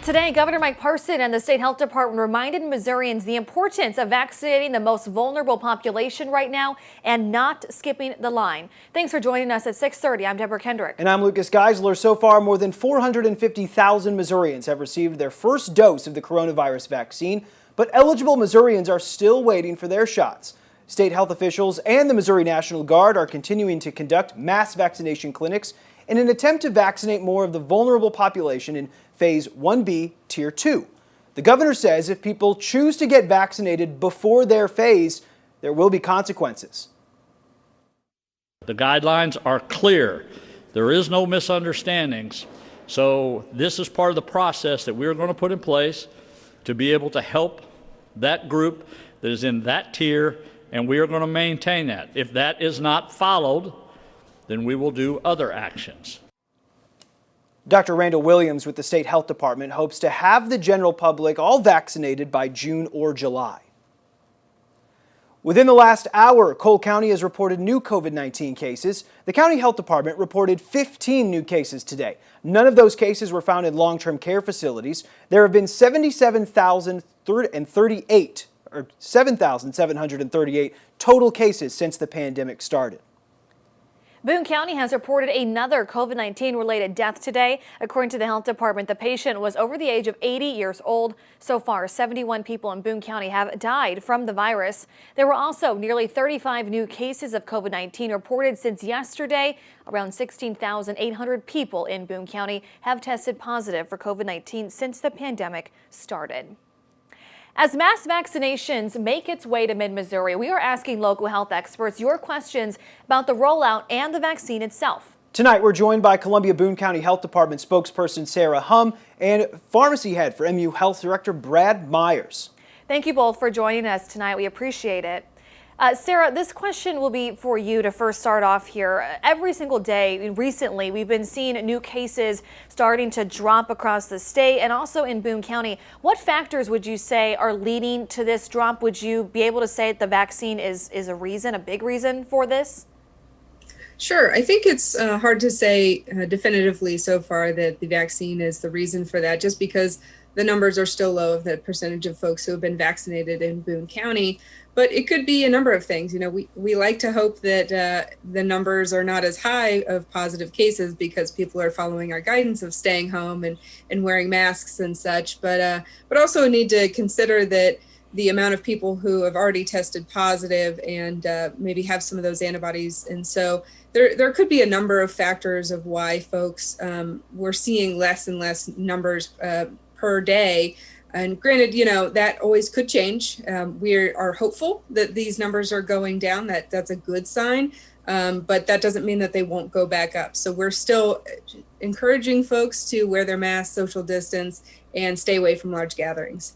Today, Governor Mike Parson and the state health department reminded Missourians the importance of vaccinating the most vulnerable population right now and not skipping the line. Thanks for joining us at 6:30. I'm Deborah Kendrick. And I'm Lucas Geisler. So far, more than 450,000 Missourians have received their first dose of the coronavirus vaccine, but eligible Missourians are still waiting for their shots. State health officials and the Missouri National Guard are continuing to conduct mass vaccination clinics in an attempt to vaccinate more of the vulnerable population in Phase 1B, Tier 2. The governor says if people choose to get vaccinated before their phase, there will be consequences. The guidelines are clear. There is no misunderstandings. So this is part of the process that we're going to put in place to be able to help that group that is in that tier, and we are going to maintain that. If that is not followed, then we will do other actions. Dr. Randall Williams with the State Health Department hopes to have the general public all vaccinated by June or July. Within the last hour, Cole County has reported new COVID-19 cases. The county health department reported 15 new cases today. None of those cases were found in long-term care facilities. There have been 7,738 total cases since the pandemic started. Boone County has reported another COVID-19 related death today. According to the health department, the patient was over the age of 80 years old. So far, 71 people in Boone County have died from the virus. There were also nearly 35 new cases of COVID-19 reported since yesterday. Around 16,800 people in Boone County have tested positive for COVID-19 since the pandemic started. As mass vaccinations make its way to mid-Missouri, we are asking local health experts your questions about the rollout and the vaccine itself. Tonight, we're joined by Columbia Boone County Health Department spokesperson Sara Humm and pharmacy head for MU Health Director Brad Myers. Thank you both for joining us tonight. We appreciate it. Sara, this question will be for you to first start off here. Every single day recently, we've been seeing new cases starting to drop across the state and also in Boone County. What factors would you say are leading to this drop? Would you be able to say that the vaccine is a reason, a big reason for this? Sure. I think it's hard to say definitively so far that the vaccine is the reason for that, just because the numbers are still low of the percentage of folks who have been vaccinated in Boone County. But it could be a number of things. You know, we like to hope that the numbers are not as high of positive cases because people are following our guidance of staying home and wearing masks and such. But also need to consider that the amount of people who have already tested positive and maybe have some of those antibodies. And so there could be a number of factors of why folks we're seeing less and less numbers per day. And granted, you know, that always could change. We are hopeful that these numbers are going down. That's a good sign, but that doesn't mean that they won't go back up. So we're still encouraging folks to wear their masks, social distance, and stay away from large gatherings.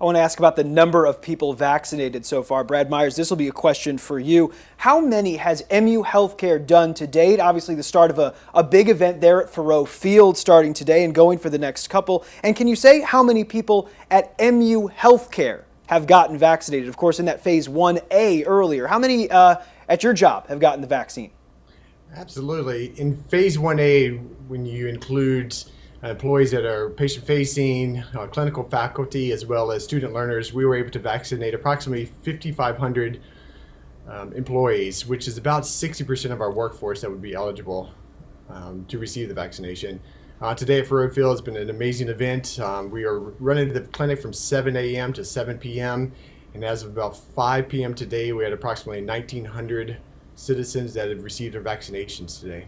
I want to ask about the number of people vaccinated so far. Brad Myers, this will be a question for you. How many has MU Healthcare done to date? Obviously, the start of a big event there at Faroe Field starting today and going for the next couple. And can you say how many people at MU Healthcare have gotten vaccinated? Of course, in that Phase 1A earlier. How many at your job have gotten the vaccine? Absolutely. In Phase 1A, when you include employees that are patient-facing, clinical faculty, as well as student learners, we were able to vaccinate approximately 5,500 employees, which is about 60% of our workforce that would be eligible to receive the vaccination. Today at Faroe Field has been an amazing event. We are running the clinic from 7 a.m. to 7 p.m. And as of about 5 p.m. today, we had approximately 1,900 citizens that have received their vaccinations today.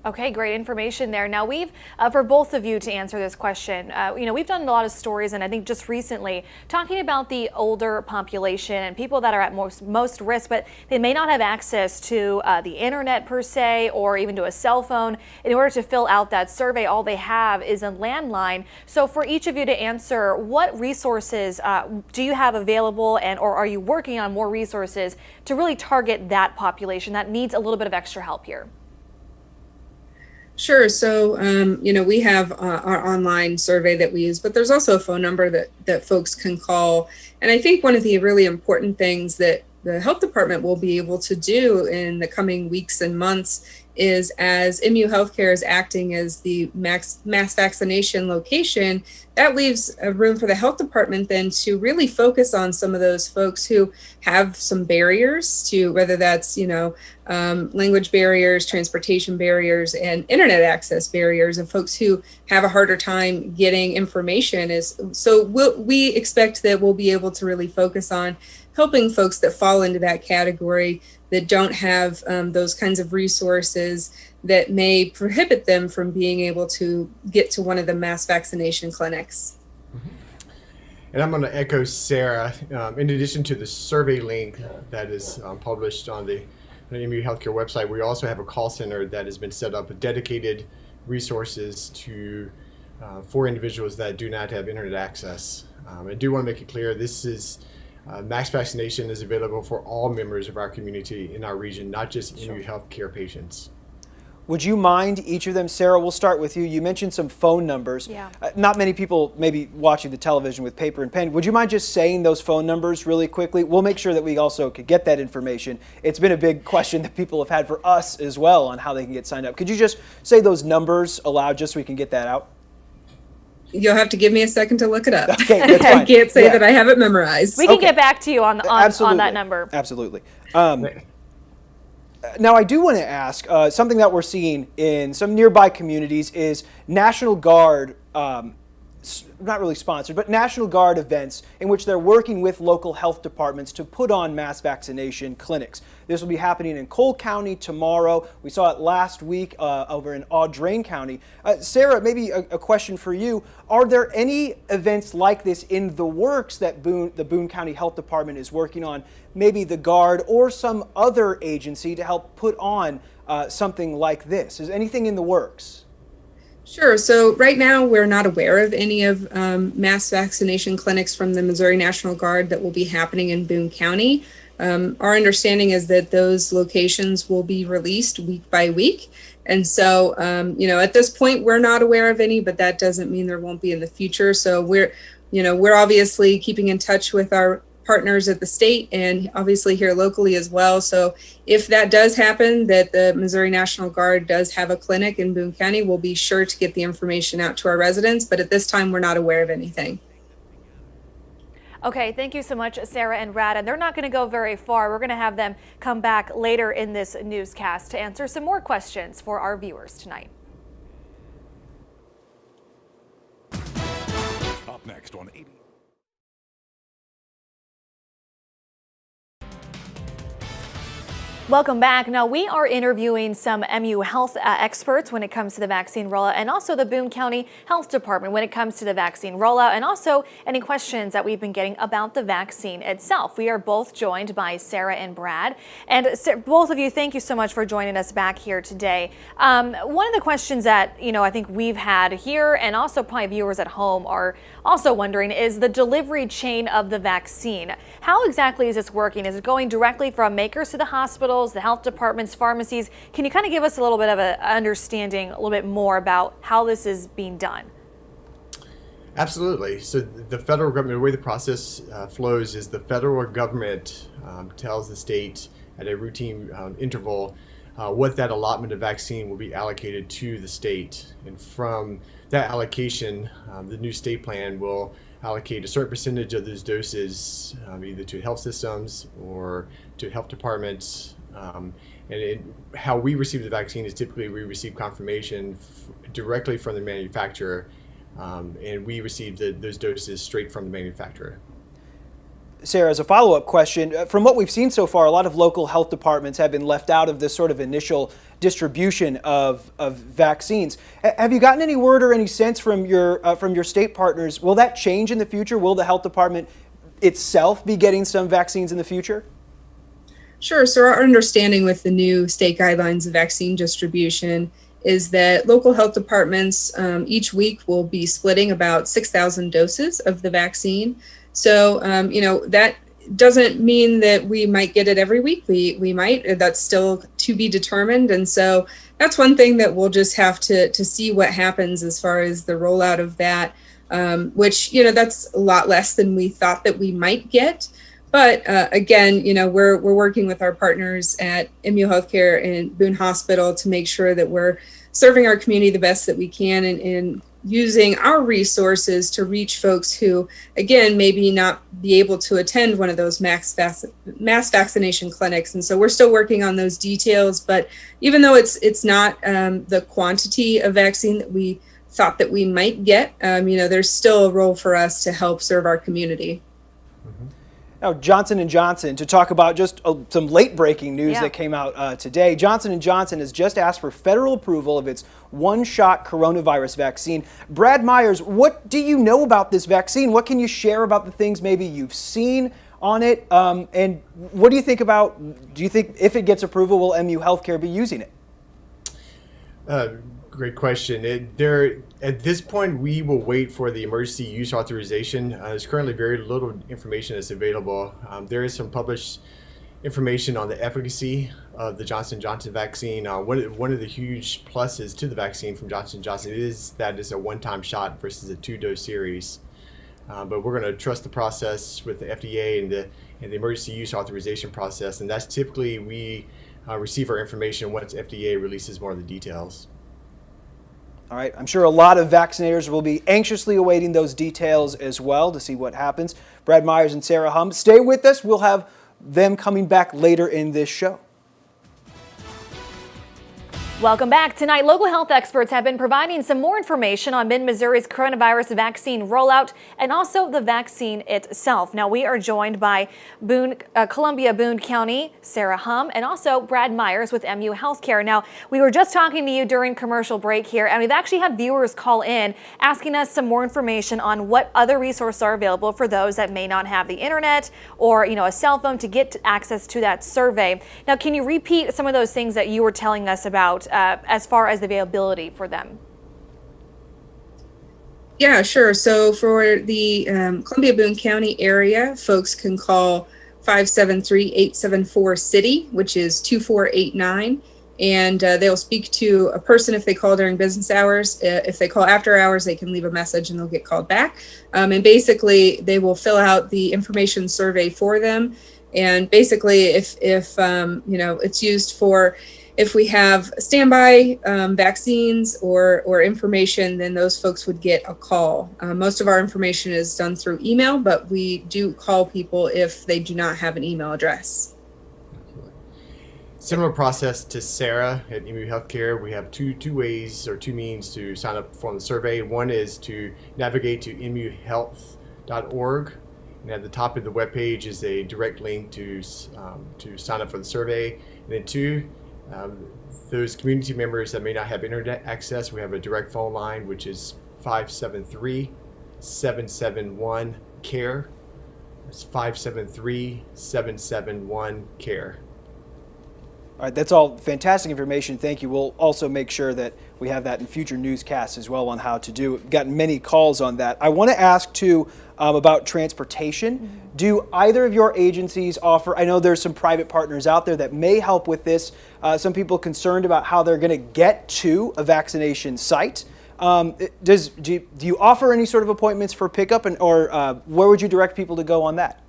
Okay, great information there. Now we've, for both of you to answer this question, we've done a lot of stories, and I think just recently talking about the older population and people that are at most risk, but they may not have access to the internet per se, or even to a cell phone. In order to fill out that survey, all they have is a landline. So for each of you to answer, what resources do you have available, or are you working on more resources to really target that population that needs a little bit of extra help here? Sure. So, we have our online survey that we use, but there's also a phone number that folks can call. And I think one of the really important things that the health department will be able to do in the coming weeks and months is as MU Healthcare is acting as the mass vaccination location, that leaves a room for the health department then to really focus on some of those folks who have some barriers to, whether that's, language barriers, transportation barriers, and internet access barriers of folks who have a harder time getting information. We expect that we'll be able to really focus on helping folks that fall into that category that don't have those kinds of resources that may prohibit them from being able to get to one of the mass vaccination clinics. And I'm going to echo Sara. In addition to the survey link that is published on the MU Healthcare website, we also have a call center that has been set up with dedicated resources for individuals that do not have internet access. I do want to make it clear, this is mass vaccination is available for all members of our community in our region, not just MU Healthcare patients. Would you mind, each of them, Sara, we'll start with you. You mentioned some phone numbers. Yeah. Not many people maybe watching the television with paper and pen. Would you mind just saying those phone numbers really quickly? We'll make sure that we also could get that information. It's been a big question that people have had for us as well on how they can get signed up. Could you just say those numbers aloud just so we can get that out? You'll have to give me a second to look it up. Okay, that's fine. I can't say that I have it memorized. We can get back to you on that number. Absolutely. Now, I do want to ask, something that we're seeing in some nearby communities is National Guard, not really sponsored, but National Guard events in which they're working with local health departments to put on mass vaccination clinics. This will be happening in Cole County tomorrow. We saw it last week over in Audrain County. Sara, maybe a question for you. Are there any events like this in the works that the Boone County Health Department is working on, maybe the Guard or some other agency to help put on something like this? Is anything in the works? Sure. So right now, we're not aware of any of mass vaccination clinics from the Missouri National Guard that will be happening in Boone County. Our understanding is that those locations will be released week by week. And so, at this point, we're not aware of any, but that doesn't mean there won't be in the future. So we're obviously keeping in touch with our partners at the state and obviously here locally as well. So if that does happen, that the Missouri National Guard does have a clinic in Boone County, we'll be sure to get the information out to our residents. But at this time, we're not aware of anything. Okay, thank you so much, Sara and Brad. And they're not going to go very far. We're going to have them come back later in this newscast to answer some more questions for our viewers tonight. Up next on 80. Welcome back. Now, we are interviewing some MU Health experts when it comes to the vaccine rollout, and also the Boone County Health Department when it comes to the vaccine rollout, and also any questions that we've been getting about the vaccine itself. We are both joined by Sara and Brad. And both of you, thank you so much for joining us back here today. One of the questions that, I think we've had here, and also probably viewers at home are also wondering, is the delivery chain of the vaccine. How exactly is this working? Is it going directly from makers to the hospitals, the health departments, pharmacies? Can you kind of give us a little bit of an understanding, a little bit more about how this is being done? Absolutely. So the federal government, the way the process flows is the federal government tells the state at a routine interval what that allotment of vaccine will be allocated to the state. And from that allocation, the new state plan will allocate a certain percentage of those doses either to health systems or to health departments. How we receive the vaccine is typically we receive confirmation directly from the manufacturer, and we receive those doses straight from the manufacturer. Sara, as a follow-up question, from what we've seen so far, a lot of local health departments have been left out of this sort of initial distribution of vaccines. Have you gotten any word or any sense from your state partners? Will that change in the future? Will the health department itself be getting some vaccines in the future? Sure. So our understanding with the new state guidelines of vaccine distribution is that local health departments each week will be splitting about 6,000 doses of the vaccine. So, that doesn't mean that we might get it every week. We might, that's still to be determined. And so that's one thing that we'll just have to see what happens as far as the rollout of that, which, that's a lot less than we thought that we might get. But again, we're working with our partners at MU Healthcare and Boone Hospital to make sure that we're serving our community the best that we can, and using our resources to reach folks who, again, maybe not be able to attend one of those mass vaccination clinics. And so we're still working on those details. But even though it's not the quantity of vaccine that we thought that we might get, there's still a role for us to help serve our community. Now, Johnson & Johnson, to talk about just some late-breaking news that came out today. Johnson & Johnson has just asked for federal approval of its one-shot coronavirus vaccine. Brad Myers, what do you know about this vaccine? What can you share about the things maybe you've seen on it? And what do you think if it gets approval, will MU Healthcare be using it? Great question. At this point, we will wait for the emergency use authorization. There's currently very little information that's available. There is some published information on the efficacy of the Johnson & Johnson vaccine. One of the huge pluses to the vaccine from Johnson & Johnson is that it's a one-time shot versus a two-dose series. But we're going to trust the process with the FDA and the emergency use authorization process, and that's typically we receive our information once FDA releases more of the details. All right, I'm sure a lot of vaccinators will be anxiously awaiting those details as well to see what happens. Brad Myers and Sara Humm, stay with us. We'll have them coming back later in this show. Welcome back. Tonight, local health experts have been providing some more information on mid-Missouri's coronavirus vaccine rollout and also the vaccine itself. Now, we are joined by Columbia Boone County, Sara Humm, and also Brad Myers with MU Healthcare. Now, we were just talking to you during commercial break here, and we've actually had viewers call in asking us some more information on what other resources are available for those that may not have the internet or, a cell phone to get access to that survey. Now, can you repeat some of those things that you were telling us about as far as the availability for them? Yeah, sure. So for the Columbia Boone County area, folks can call 573-874-CITY, which is 2489. And they'll speak to a person if they call during business hours. If they call after hours, they can leave a message and they'll get called back. And basically, they will fill out the information survey for them. And basically, if it's used for if we have standby vaccines or information, then those folks would get a call. Most of our information is done through email, but we do call people if they do not have an email address. Similar process to Sara at MU Healthcare. We have two ways or two means to sign up for the survey. One is to navigate to muhealth.org, and at the top of the webpage is a direct link to sign up for the survey. And then two, those community members that may not have internet access, we have a direct phone line, which is 573-771-CARE. That's 573-771-CARE. All right, that's all fantastic information. Thank you. We'll also make sure that we have that in future newscasts as well on how to do it. We've gotten many calls on that. I want to ask, too, about transportation. Mm-hmm. Do either of your agencies offer, I know there's some private partners out there that may help with this, some people concerned about how they're going to get to a vaccination site. Do you offer any sort of appointments for pickup, or where would you direct people to go on that?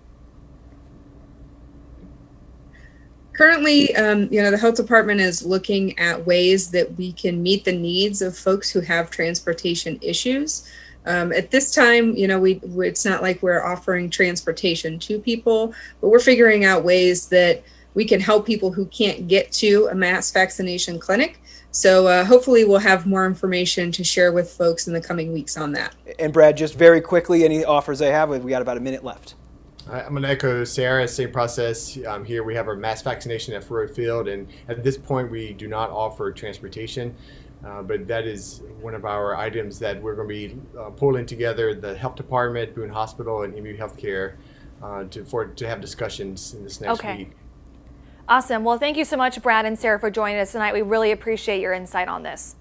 Currently, the health department is looking at ways that we can meet the needs of folks who have transportation issues. At this time, it's not like we're offering transportation to people, but we're figuring out ways that we can help people who can't get to a mass vaccination clinic. So hopefully we'll have more information to share with folks in the coming weeks on that. And Brad, just very quickly, any offers they have? We got about a minute left. I'm going to echo Sara, same process. Here we have our mass vaccination at Furrow Field, and at this point we do not offer transportation, but that is one of our items that we're going to be pulling together, the health department, Boone Hospital, and MU Healthcare to have discussions in this next week. Awesome. Well, thank you so much, Brad and Sara, for joining us tonight. We really appreciate your insight on this.